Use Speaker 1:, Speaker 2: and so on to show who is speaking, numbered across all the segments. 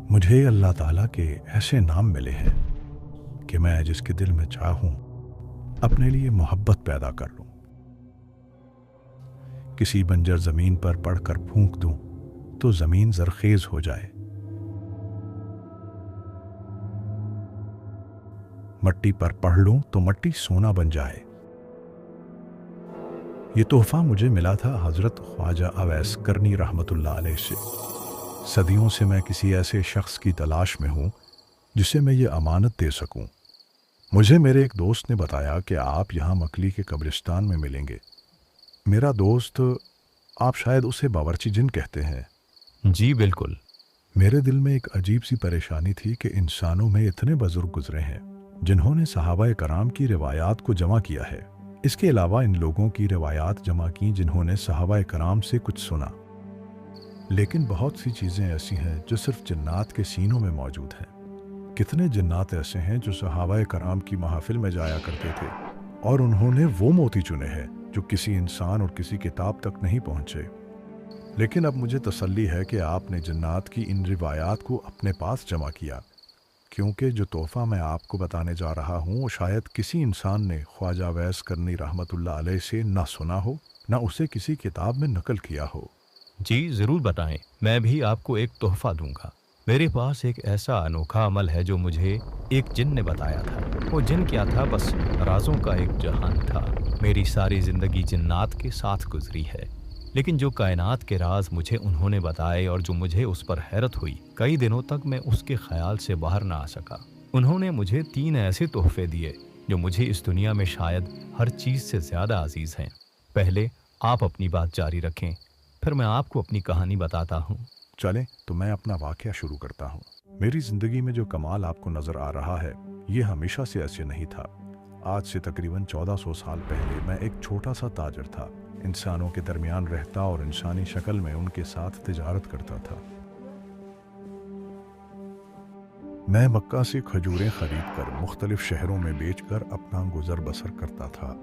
Speaker 1: मुझे अल्लाह ताला के ऐसे नाम मिले हैं कि मैं जिसके दिल में चाहूं अपने लिए मोहब्बत पैदा कर लूं। किसी बंजर ज़मीन पर पढ़कर फूंक दूं तो ज़मीन ज़रखेज़ हो जाए। मट्टी पर पढ़ लूं तो मट्टी सोना बन जाए। ये तोहफा मुझे मिला था हज़रत ख्वाजा अवैस करनी रहमतुल्लाह अलैह से। सदियों से मैं किसी ऐसे शख्स की तलाश में हूँ जिसे मैं ये अमानत दे सकूँ। मुझे मेरे एक दोस्त ने बताया कि आप यहाँ मकली के कब्रिस्तान में मिलेंगे। मेरा दोस्त, आप शायद उसे बावर्ची जिन कहते हैं।
Speaker 2: जी बिल्कुल।
Speaker 1: मेरे दिल में एक अजीब सी परेशानी थी कि इंसानों में इतने बुजुर्ग गुजरे हैं जिन्होंने सहाबा कराम की रिवायात को जमा किया है। इसके अलावा इन लोगों की रिवायात जमा की जिन्होंने सहाबा कराम से कुछ सुना। लेकिन बहुत सी चीज़ें ऐसी हैं जो सिर्फ जन्नात के सीनों में मौजूद हैं। कितने जन्नात ऐसे हैं जो सहाबा कराम की महफिल में जाया करते थे और उन्होंने वो मोती चुने हैं जो किसी इंसान और किसी किताब तक नहीं पहुँचे। लेकिन अब मुझे तसल्ली है कि आपने जन्नात की इन रिवायात को अपने पास जमा किया, क्योंकि जो तोहफ़ा मैं आपको बताने जा रहा हूँ वो शायद किसी इंसान ने ख्वाजा अवैस करनी रहमतुल्लाह अलैह से ना सुना हो, ना उसे किसी किताब में नकल किया हो।
Speaker 2: जी ज़रूर बताएं, मैं भी आपको एक तोहफ़ा दूंगा। मेरे पास एक ऐसा अनोखा अमल है जो मुझे एक जिन ने बताया था। वो जिन क्या था, बस राज़ों का एक जहान था। मेरी सारी ज़िंदगी जिन्नात के साथ गुजरी है, लेकिन जो कायनात के राज मुझे उन्होंने बताए और जो मुझे उस पर हैरत हुई, कई दिनों तक मैं उसके ख्याल से बाहर ना आ सका। उन्होंने मुझे 3 ऐसे तोहफे दिए जो मुझे इस दुनिया में शायद हर चीज़ से ज़्यादा अजीज़ हैं। पहले आप अपनी बात जारी रखें, फिर मैं आपको अपनी कहानी बताता हूँ।
Speaker 1: चलें तो मैं अपना वाक़या शुरू करता हूँ। मेरी ज़िंदगी में जो कमाल आपको नज़र आ रहा है ये हमेशा से ऐसे नहीं था। आज से तकरीबन 1400 साल पहले मैं एक छोटा सा ताजर था। इंसानों के दरमियान रहता और इंसानी शक्ल में उनके साथ तिजारत करता था। मैं मक्का से खजूरें खरीद कर मुख्तलिफ शहरों में बेचकर अपना गुजर बसर करता था।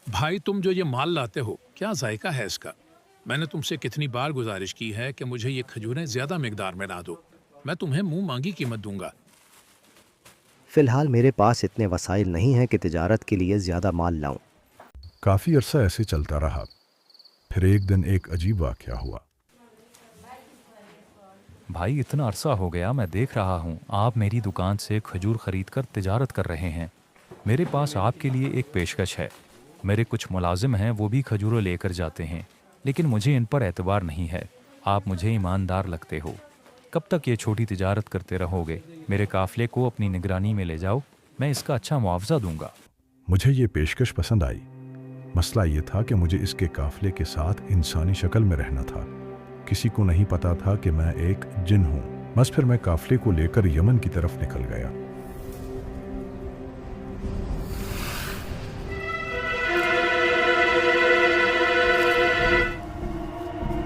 Speaker 3: भाई, तुम जो ये माल लाते हो, क्या जायका है इसका? मैंने तुमसे कितनी बार गुजारिश की है कि मुझे ये खजूरें ज्यादा मिकदार में ला दो। मैं तुम्हें मुंह मांगी कीमत दूंगा।
Speaker 4: फ़िलहाल मेरे पास इतने वसाइल नहीं हैं कि तिजारत के लिए ज़्यादा माल लाऊं।
Speaker 1: काफ़ी अरसा ऐसे चलता रहा। फिर एक दिन एक अजीब वाक़या हुआ।
Speaker 5: भाई, इतना अरसा हो गया मैं देख रहा हूँ आप मेरी दुकान से खजूर खरीद कर तिजारत कर रहे हैं। मेरे पास आपके लिए एक पेशकश है। मेरे कुछ मुलाजिम हैं, वो भी खजूरें लेकर जाते हैं, लेकिन मुझे इन पर एतबार नहीं है। आप मुझे ईमानदार लगते हो। कब तक ये छोटी तिजारत करते रहोगे? मेरे काफ़िले को अपनी निगरानी में ले जाओ, मैं इसका अच्छा मुआवजा दूंगा।
Speaker 1: मुझे ये पेशकश पसंद आई। मसला ये था कि मुझे इसके काफ़िले के साथ इंसानी शक्ल में रहना था। किसी को नहीं पता था कि मैं एक जिन हूँ। बस फिर मैं काफ़िले को लेकर यमन की तरफ निकल गया।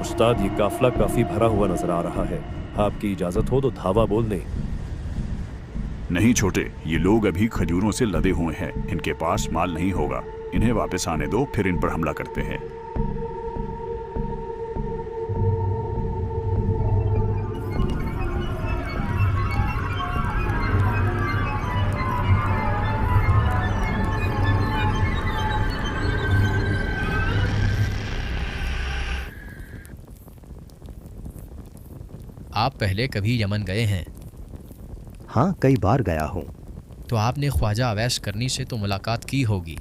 Speaker 6: उस्ताद, ये काफिला काफी भरा हुआ नजर आ रहा है। आपकी इजाजत हो तो धावा बोल दें।
Speaker 7: नहीं छोटे, ये लोग अभी खजूरों से लदे हुए हैं। इनके पास माल नहीं होगा। इन्हें वापस आने दो, फिर इन पर हमला करते हैं।
Speaker 8: आप पहले कभी यमन गए हैं?
Speaker 4: हाँ, कई बार गया हूँ।
Speaker 8: तो आपने ख्वाजा अवैस करनी से तो मुलाकात की होगी।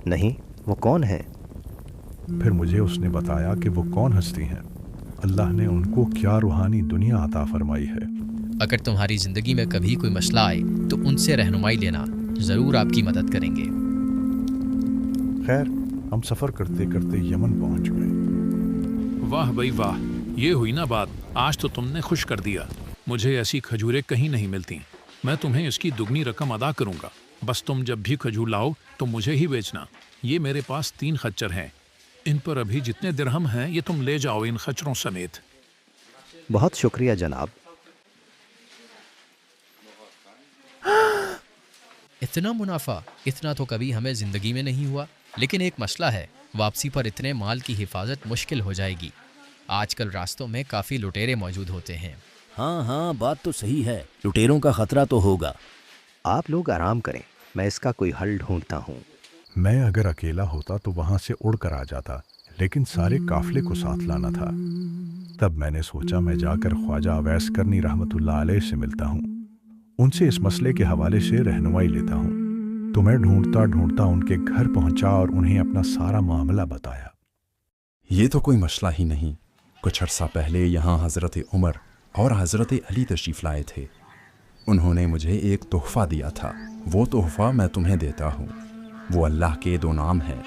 Speaker 4: नहीं, वो कौन है?
Speaker 1: फिर मुझे उसने बताया कि वो कौन हस्ती हैं, अल्लाह ने उनको क्या रूहानी दुनिया अता फरमाई है।
Speaker 8: अगर तुम्हारी ज़िंदगी में कभी कोई मसला आए तो उनसे रहनुमाई लेना, ज़रूर आपकी मदद करेंगे।
Speaker 1: खैर, हम सफ़र करते करते यमन पहुंच गए।
Speaker 3: वाह भाई वाह, ये हुई ना बात। आज तो तुमने खुश कर दिया। मुझे ऐसी खजूरें कहीं नहीं मिलती। मैं तुम्हें इसकी दुगनी रकम अदा करूंगा। बस तुम जब भी खजूर लाओ तो मुझे ही बेचना। ये मेरे पास 3 खच्चर हैं, इन पर अभी जितने दिरहम हैं ये तुम ले जाओ इन खच्चरों समेत।
Speaker 4: बहुत शुक्रिया जनाब।
Speaker 8: इतना मुनाफा, इतना तो कभी हमें ज़िंदगी में नहीं हुआ। लेकिन एक मसला है, वापसी पर इतने माल की हिफाजत मुश्किल हो जाएगी। आजकल रास्तों में काफ़ी लुटेरे मौजूद होते हैं।
Speaker 9: हाँ हाँ, बात तो सही है, लुटेरों का खतरा तो होगा।
Speaker 4: आप लोग आराम करें, मैं इसका कोई हल ढूंढता हूँ।
Speaker 1: मैं अगर अकेला होता तो वहां से उड़ कर आ जाता, लेकिन सारे काफिले को साथ लाना था। तब मैंने सोचा मैं जाकर ख्वाजा अवैस करनी रहमतुल्लाह अलैह से मिलता हूँ, उनसे इस मसले के हवाले से रहनुमाई लेता हूँ। तो मैं ढूंढता ढूंढता उनके घर पहुंचा और उन्हें अपना सारा मामला बताया।
Speaker 10: ये तो कोई मसला ही नहीं। कुछ अर्सा पहले यहाँ हज़रत उमर और हज़रत अली तशरीफ़ लाए थे। उन्होंने मुझे एक तोहफ़ा दिया था, वो तोहफ़ा मैं तुम्हें देता हूँ। वो अल्लाह के 2 नाम हैं,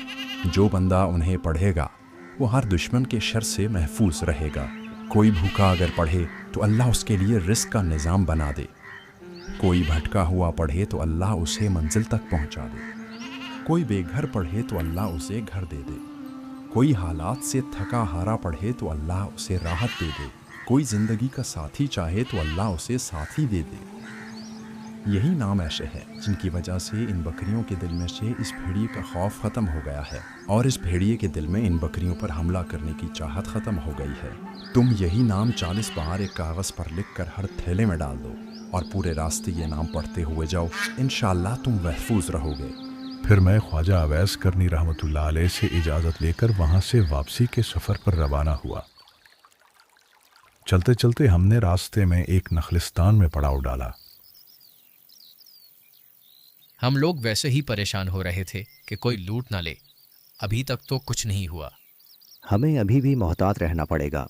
Speaker 10: जो बंदा उन्हें पढ़ेगा वो हर दुश्मन के शर से महफूज रहेगा। कोई भूखा अगर पढ़े तो अल्लाह उसके लिए रिस्क का निज़ाम बना दे। कोई भटका हुआ पढ़े तो अल्लाह उसे मंजिल तक पहुँचा दे। कोई बेघर पढ़े तो अल्लाह उसे घर दे दे। कोई हालात से थका हारा पढ़े तो अल्लाह उसे राहत दे दे। कोई ज़िंदगी का साथी चाहे तो अल्लाह उसे साथी दे दे। यही नाम ऐसे हैं जिनकी वजह से इन बकरियों के दिल में से इस भेड़िए का खौफ ख़त्म हो गया है, और इस भेड़िए के दिल में इन बकरियों पर हमला करने की चाहत ख़त्म हो गई है। तुम यही नाम 40 बार एक कागज़ पर लिख कर हर थैले में डाल दो और पूरे रास्ते ये नाम पढ़ते हुए जाओ, इंशाअल्लाह तुम महफूज रहोगे।
Speaker 1: फिर मैं ख्वाजा अवैस करनी रहमतुल्लाह अलैह से इजाज़त लेकर वहाँ से वापसी के सफ़र पर रवाना हुआ। चलते चलते हमने रास्ते में एक नखलिस्तान में पड़ाव डाला।
Speaker 8: हम लोग वैसे ही परेशान हो रहे थे कि कोई लूट ना ले। अभी तक तो कुछ नहीं हुआ।
Speaker 4: हमें अभी भी मोहतात रहना पड़ेगा,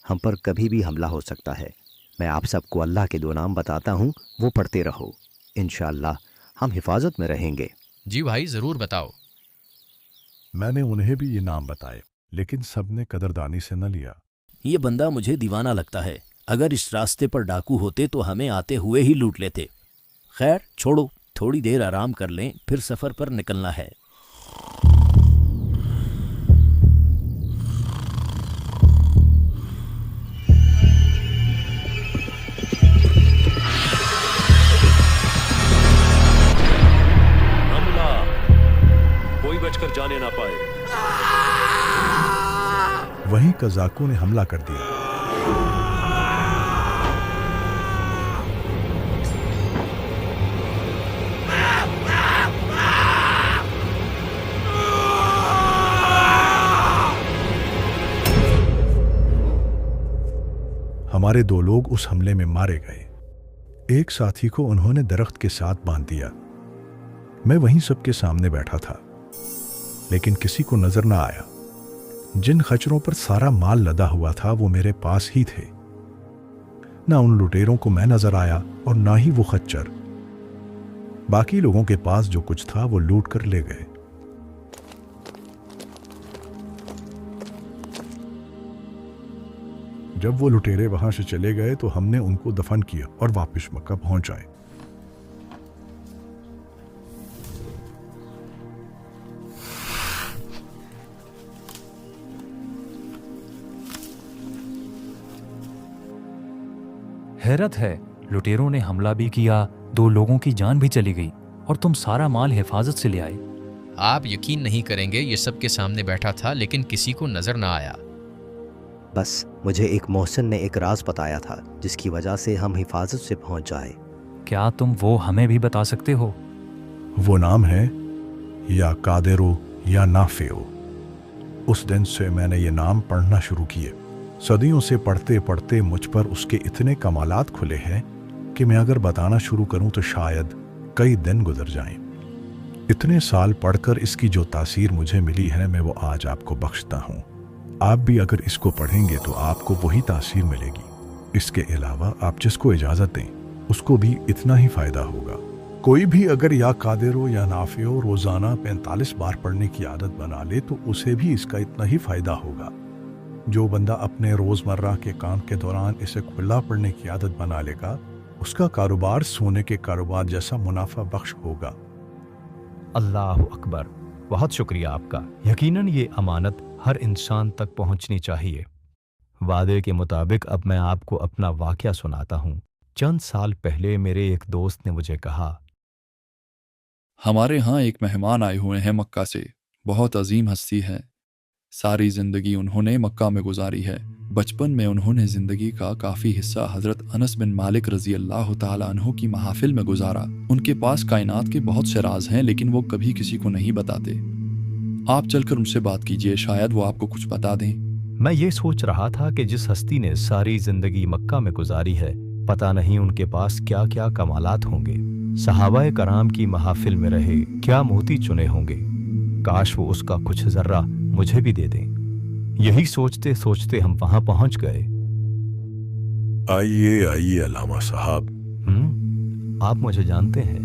Speaker 4: हम पर कभी भी हमला हो सकता है। मैं आप सबको अल्लाह के 2 नाम बताता हूँ, वो पढ़ते रहो, इंशाअल्लाह हम हिफाजत में रहेंगे।
Speaker 8: जी भाई, ज़रूर बताओ।
Speaker 1: मैंने उन्हें भी ये नाम बताए, लेकिन सब ने कदरदानी से न लिया।
Speaker 9: ये बंदा मुझे दीवाना लगता है, अगर इस रास्ते पर डाकू होते तो हमें आते हुए ही लूट लेते। खैर छोड़ो, थोड़ी देर आराम कर लें, फिर सफ़र पर निकलना है।
Speaker 6: हमला, कोई बचकर जाने ना पाए।
Speaker 1: वहीं कज़ाकों ने हमला कर दिया। हमारे 2 लोग उस हमले में मारे गए। एक साथी को उन्होंने दरख्त के साथ बांध दिया। मैं वहीं सबके सामने बैठा था, लेकिन किसी को नजर न आया। जिन खच्चरों पर सारा माल लदा हुआ था वो मेरे पास ही थे। ना उन लुटेरों को मैं नजर आया और ना ही वो खच्चर। बाकी लोगों के पास जो कुछ था वो लूट कर ले गए। जब वो लुटेरे वहां से चले गए तो हमने उनको दफन किया और वापस मक्का पहुंच आए।
Speaker 5: हैरत है, लुटेरों ने हमला भी किया, 2 लोगों की जान भी चली गई, और तुम सारा माल हिफाजत से ले आए।
Speaker 8: आप यकीन नहीं करेंगे, ये सबके सामने बैठा था लेकिन किसी को नजर ना आया।
Speaker 4: बस मुझे एक मोहसिन ने एक राज बताया था जिसकी वजह से हम हिफाजत से पहुंच जाए।
Speaker 5: क्या तुम वो हमें भी बता सकते हो?
Speaker 1: वो नाम है या कादिरो या नाफेओ। उस दिन से मैंने ये नाम पढ़ना शुरू किए। सदियों से पढ़ते पढ़ते मुझ पर उसके इतने कमालात खुले हैं कि मैं अगर बताना शुरू करूं तो शायद कई दिन गुजर जाएं। इतने साल पढ़कर इसकी जो तासीर मुझे मिली है मैं वो आज आपको बख्शता हूं। आप भी अगर इसको पढ़ेंगे तो आपको वही तासीर मिलेगी। इसके अलावा आप जिसको इजाज़त दें उसको भी इतना ही फ़ायदा होगा। कोई भी अगर या कादिरो या नाफियो रोज़ाना 45 बार पढ़ने की आदत बना ले तो उसे भी इसका इतना ही फ़ायदा होगा। जो बंदा अपने रोज़मर्रा के काम के दौरान इसे खुला पढ़ने की आदत बना लेगा اس کا کاروبار سونے کے کاروبار جیسا منافع بخش ہوگا۔
Speaker 2: اللہ اکبر، بہت شکریہ آپ کا۔ یقیناً یہ امانت ہر انسان تک پہنچنی چاہیے۔ وعدے کے مطابق اب میں آپ کو اپنا واقعہ سناتا ہوں۔ چند سال پہلے میرے ایک دوست نے مجھے کہا،
Speaker 11: ہمارے ہاں ایک مہمان آئے ہوئے ہیں مکہ سے، بہت عظیم ہستی ہے۔ ساری زندگی انہوں نے مکہ میں گزاری ہے۔ بچپن میں انہوں نے زندگی کا کافی حصہ حضرت انس بن مالک رضی اللہ تعالیٰ عنہ کی محافل میں گزارا۔ ان کے پاس کائنات کے بہت سے راز ہیں لیکن وہ کبھی کسی کو نہیں بتاتے۔ آپ چل کر ان سے بات کیجئے، شاید وہ آپ کو کچھ بتا دیں۔
Speaker 2: میں یہ سوچ رہا تھا کہ جس ہستی نے ساری زندگی مکہ میں گزاری ہے، پتہ نہیں ان کے پاس کیا کیا کمالات ہوں گے۔ صحابہ کرام کی محافل میں رہے، کیا موتی چنے ہوں گے۔ کاش وہ اس کا کچھ ذرہ مجھے بھی دے دیں۔ یہی سوچتے سوچتے ہم وہاں پہنچ گئے۔
Speaker 1: آئیے آئیے علامہ صاحب،
Speaker 2: آپ مجھے جانتے ہیں؟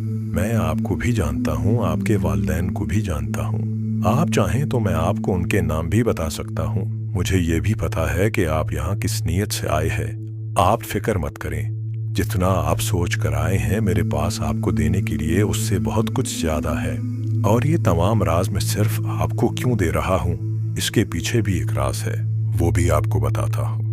Speaker 1: میں آپ کو بھی جانتا ہوں، آپ کے والدین کو بھی جانتا ہوں۔ آپ چاہیں تو میں آپ کو ان کے نام بھی بتا سکتا ہوں۔ مجھے یہ بھی پتا ہے کہ آپ یہاں کس نیت سے آئے ہیں۔ آپ فکر مت کریں، جتنا آپ سوچ کر آئے ہیں میرے پاس آپ کو دینے کے لیے اس سے بہت کچھ زیادہ ہے۔ اور یہ تمام راز میں صرف آپ کو کیوں دے رہا ہوں، اس کے پیچھے بھی ایک راز ہے، وہ بھی آپ کو بتاتا ہوں۔